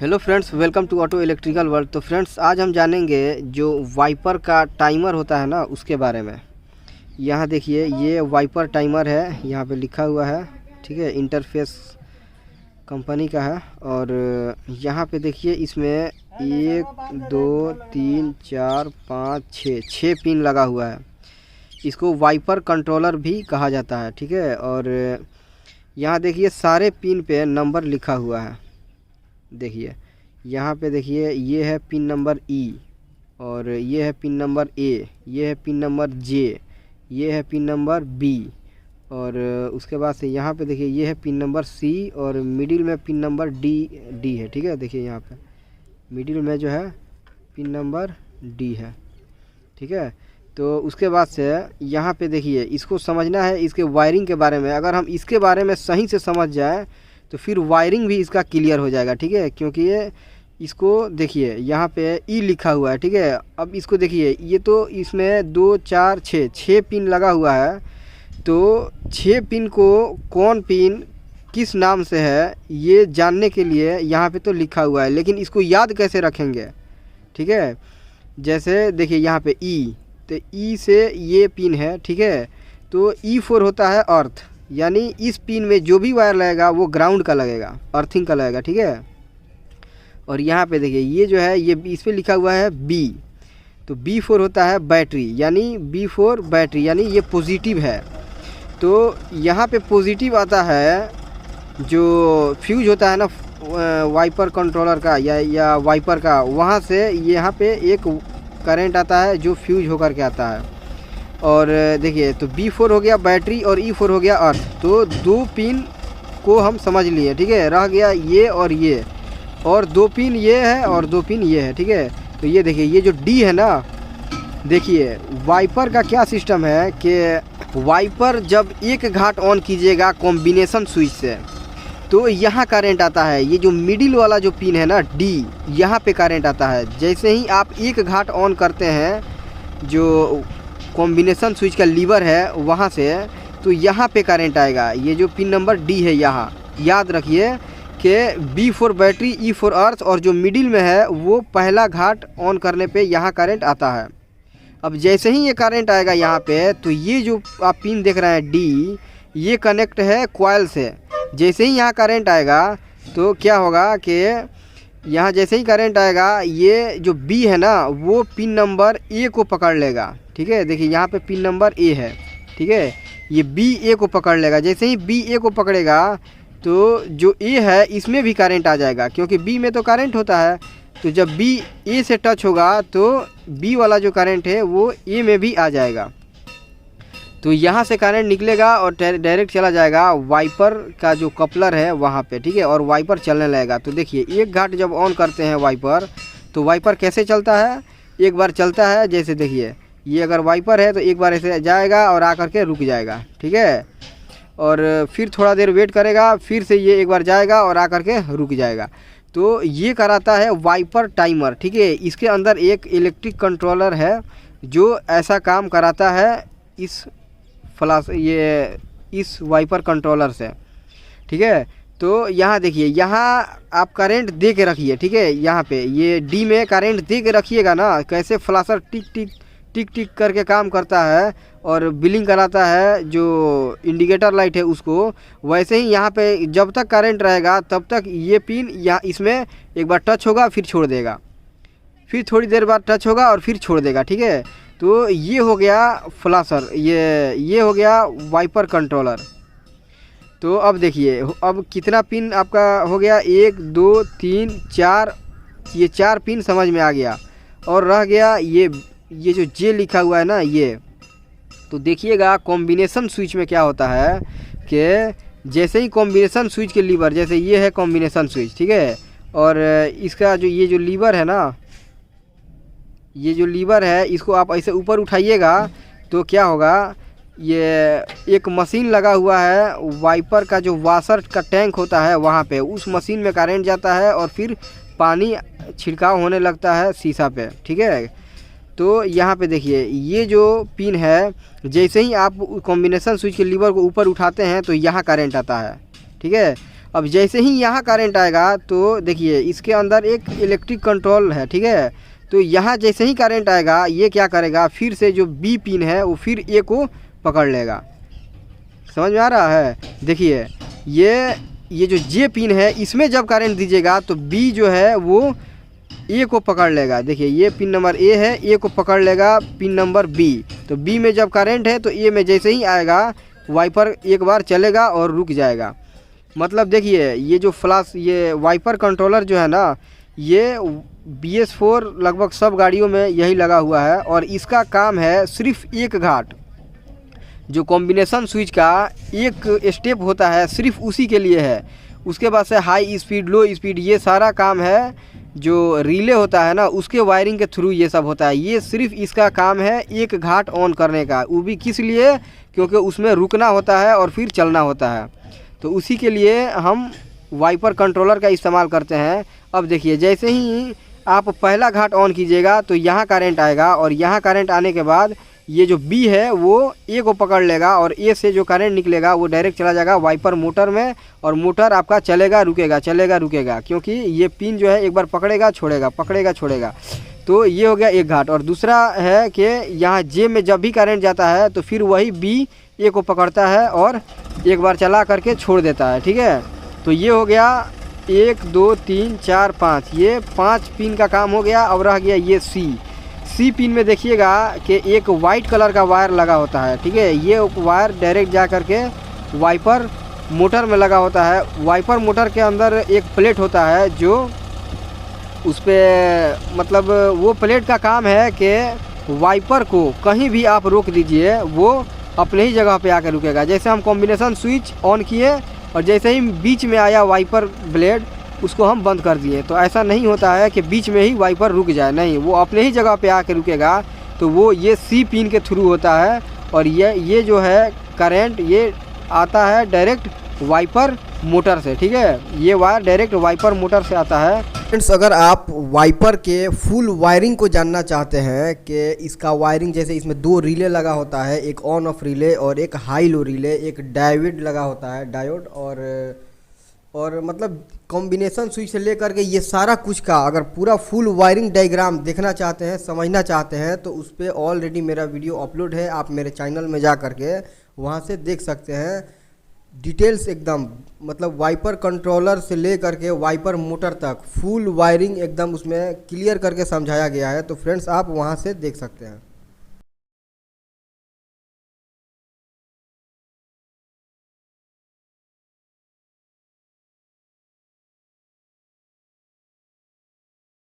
Hello friends, welcome to auto electrical world. तो friends, आज हम जानेंगे जो वाइपर का टाइमर होता है ना, उसके बारे में। यहाँ देखिए, ये वाइपर टाइमर है, यहाँ पे लिखा हुआ है, ठीक है। इंटरफेस कंपनी का है। और यहाँ पे देखिए, इसमें 1 2 3 4 5 6 पिन लगा हुआ है। इसको वाइपर कंट्रोलर भी कहा जाता है, ठीक है। और यहाँ देखिए, सारे पिन पे नंबर लिखा हुआ है। देखिए यहाँ पे देखिए, ये है पिन नंबर ई, और ये है पिन नंबर ए, ये है पिन नंबर जे, ये है पिन नंबर बी, और उसके बाद से यहाँ पे देखिए, ये है पिन नंबर सी, और मिडिल में पिन नंबर डी है, ठीक है। देखिए यहाँ पे मिडिल में जो है पिन नंबर डी है, ठीक है। तो उसके बाद से यहाँ पे देखिए, इसको समझना है इसके वायरिंग के बारे में। अगर हम इसके बारे में सही से समझ जाए तो फिर वायरिंग भी इसका क्लियर हो जाएगा, ठीक है। क्योंकि ये इसको देखिए, यहाँ पे ई लिखा हुआ है, ठीक है। अब इसको देखिए, ये तो इसमें 2 4 6 पिन लगा हुआ है। तो 6 पिन को कौन पिन किस नाम से है, ये जानने के लिए यहाँ पे तो लिखा हुआ है, लेकिन इसको याद कैसे रखेंगे, ठीक है। जैसे देखिए यहाँ पे ई, तो ई से ये पिन है, ठीक है। तो E4 होता है अर्थ, यानी इस पिन में जो भी वायर लगेगा वो ग्राउंड का लगेगा, अर्थिंग का लगेगा, ठीक है। और यहाँ पे देखिए, ये जो है, ये इस पे लिखा हुआ है B, तो B4 होता है बैटरी, यानी B4 बैटरी, यानी ये पॉजिटिव है। तो यहाँ पे पॉजिटिव आता है, जो फ्यूज होता है ना वाइपर कंट्रोलर का या वाइपर का, वहाँ से यहाँ पे एक करंट आता है जो फ्यूज होकर के आता है। और देखिए, तो B4 हो गया बैटरी और E4 हो गया अर्थ। तो 2 पिन को हम समझ लिए, ठीक है। रह गया ये और ये, और 2 पिन ये है और 2 पिन ये है, ठीक है। तो ये देखिए, ये जो D है ना, देखिए वाइपर का क्या सिस्टम है कि वाइपर जब एक घाट ऑन कीजिएगा कॉम्बिनेशन स्विच से, तो यहाँ करंट आता है। ये जो मिडिल वाला जो पिन है ना D, यहाँ पे करंट आता है। जैसे ही आप एक घाट ऑन करते हैं, जो कॉम्बिनेशन स्विच का लीवर है वहाँ से, तो यहाँ पे करंट आएगा। ये जो पिन नंबर D है, यहाँ याद रखिए कि B4 बैटरी, E4 अर्थ, और जो मिडिल में है वो पहला घाट ऑन करने पे यहाँ करंट आता है। अब जैसे ही ये करंट आएगा यहाँ पे, तो ये जो आप पिन देख रहे हैं D, ये कनेक्ट है कॉइल से। जैसे ही यहाँ करंट आएगा तो क्या होगा कि यहाँ जैसे ही करंट आएगा, ये जो B है ना, वो पिन नंबर A को पकड़ लेगा, ठीक है। देखिए यहाँ पे पिन नंबर A है, ठीक है। ये B A को पकड़ लेगा। जैसे ही B A को पकड़ेगा, तो जो A है इसमें भी करंट आ जाएगा, क्योंकि B में तो करंट होता है। तो जब B A से टच होगा, तो B वाला जो करंट है वो A में भी आ जाएगा। तो यहाँ से करंट निकलेगा और डायरेक्ट चला जाएगा वाइपर का जो कपलर है वहाँ पे, ठीक है। और वाइपर चलने लगेगा। तो देखिए, एक घाट जब ऑन करते हैं वाइपर, तो वाइपर कैसे चलता है, एक बार चलता है। जैसे देखिए, ये अगर वाइपर है तो एक बार ऐसे जाएगा और आकर के रुक जाएगा, ठीक है। और फिर थोड़ा देर वेट करेगा, फिर से ये एक बार जाएगा और आकर के रुक जाएगा। तो ये कराता है वाइपर टाइमर, ठीक है। इसके अंदर एक इलेक्ट्रिक कंट्रोलर है जो ऐसा काम कराता है इस वाइपर कंट्रोलर से, ठीक है। तो यहाँ देखिए, यहाँ आप करंट दे के रखिए, ठीक है। यहाँ पे ये D में करंट दे के रखिएगा ना, कैसे फ्लाशर टिक टिक टिक टिक करके काम करता है और बिलिंग कराता है जो इंडिकेटर लाइट है उसको, वैसे ही यहाँ पे जब तक करंट रहेगा तब तक ये पिन यहाँ इसमें एक बार टच होगा, फिर छोड़ देगा, फिर थोड़ी देर बाद टच होगा और फिर छोड़ देगा, ठीक है। तो ये हो गया फ्लाशर, ये हो गया वाइपर कंट्रोलर। तो अब देखिए, अब कितना पिन आपका हो गया, 1 2 3 4, ये 4 पिन समझ में आ गया। और रह गया ये जो जे लिखा हुआ है ना, ये तो देखिएगा कॉम्बिनेशन स्विच में क्या होता है कि जैसे ही कॉम्बिनेशन स्विच के लीवर, जैसे ये है कॉम्बिनेशन स्विच, ठीक है। और इसका जो ये जो लीवर है ना, ये जो लीवर है, इसको आप ऐसे ऊपर उठाइएगा तो क्या होगा, ये एक मशीन लगा हुआ है वाइपर का, जो वाशर का टैंक होता है वहाँ पे, उस मशीन में करंट जाता है और फिर पानी छिड़काव होने लगता है शीशा पे, ठीक है। तो यहाँ पे देखिए, ये जो पिन है, जैसे ही आप कॉम्बिनेशन स्विच के लीवर को ऊपर उठाते हैं तो यहाँ करंट आता है, ठीक है। अब जैसे ही यहाँ करंट आएगा तो देखिए इसके अंदर एक इलेक्ट्रिक कंट्रोल है, ठीक है। तो यहाँ जैसे ही करंट आएगा ये क्या करेगा, फिर से जो बी पिन है वो फिर ए को पकड़ लेगा। समझ में आ रहा है? देखिए ये जो जे पिन है इसमें जब करंट दीजिएगा तो बी जो है वो ए को पकड़ लेगा। देखिए ये पिन नंबर ए है, ए को पकड़ लेगा पिन नंबर बी। तो बी में जब करंट है तो ए में जैसे ही आएगा वाइपर एक बार चलेगा और रुक जाएगा। मतलब देखिए ये जो फ्लैश, ये वाइपर कंट्रोलर जो है ना, ये BS4 लगभग सब गाड़ियों में यही लगा हुआ है। और इसका काम है सिर्फ एक घाट, जो कॉम्बिनेशन स्विच का एक स्टेप होता है सिर्फ उसी के लिए है। उसके बाद से हाई स्पीड, लो स्पीड, ये सारा काम है जो रिले होता है ना उसके वायरिंग के थ्रू ये सब होता है। ये सिर्फ इसका काम है एक घाट ऑन करने का, वो भी किस लिए, क्योंकि उसमें रुकना होता है और फिर चलना होता है। तो उसी के लिए हम वाइपर कंट्रोलर का इस्तेमाल करते हैं। अब देखिए जैसे ही आप पहला घाट ऑन कीजिएगा तो यहाँ करंट आएगा, और यहाँ करंट आने के बाद ये जो बी है वो ए को पकड़ लेगा, और ए से जो करंट निकलेगा वो डायरेक्ट चला जाएगा वाइपर मोटर में, और मोटर आपका चलेगा रुकेगा, चलेगा रुकेगा, क्योंकि ये पिन जो है एक बार पकड़ेगा छोड़ेगा, पकड़ेगा छोड़ेगा। तो ये हो गया एक घाट। और दूसरा है कि यहाँ जे में जब भी करंट जाता है तो फिर वही बी ए को पकड़ता है और एक बार चला करके छोड़ देता है, ठीक है। तो ये हो गया 1 2 3 4 5, ये 5 पिन का काम हो गया। अब रह गया ये सी पिन में देखिएगा कि एक वाइट कलर का वायर लगा होता है, ठीक है। ये वायर डायरेक्ट जा करके वाइपर मोटर में लगा होता है। वाइपर मोटर के अंदर एक प्लेट होता है जो उस पर, मतलब वो प्लेट का काम है कि वाइपर को कहीं भी आप रोक दीजिए वो अपने ही जगह पे आकर रुकेगा। जैसे हम कॉम्बिनेशन स्विच ऑन किए और जैसे ही बीच में आया वाइपर ब्लेड, उसको हम बंद कर दिए, तो ऐसा नहीं होता है कि बीच में ही वाइपर रुक जाए, नहीं, वो अपने ही जगह पे आके रुकेगा। तो वो ये सी पिन के थ्रू होता है। और ये जो है करंट ये आता है डायरेक्ट वाइपर मोटर से, ठीक है। ये वायर डायरेक्ट वाइपर मोटर से आता है। फ्रेंड्स, अगर आप वाइपर के फुल वायरिंग को जानना चाहते हैं कि इसका वायरिंग, जैसे इसमें 2 रिले लगा होता है, एक ऑन ऑफ रिले और एक हाई लो रिले, एक डायोड लगा होता है, डायोड, और मतलब कॉम्बिनेशन स्विच से लेकर के ये सारा कुछ का अगर पूरा फुल वायरिंग डायग्राम देखना चाहते हैं, समझना चाहते हैं, तो उस पर ऑलरेडी मेरा वीडियो अपलोड है। आप मेरे चैनल में जा करके वहाँ से देख सकते हैं डिटेल्स एकदम, मतलब वाइपर कंट्रोलर से ले करके वाइपर मोटर तक फुल वायरिंग एकदम उसमें क्लियर करके समझाया गया है। तो फ्रेंड्स आप वहाँ से देख सकते हैं।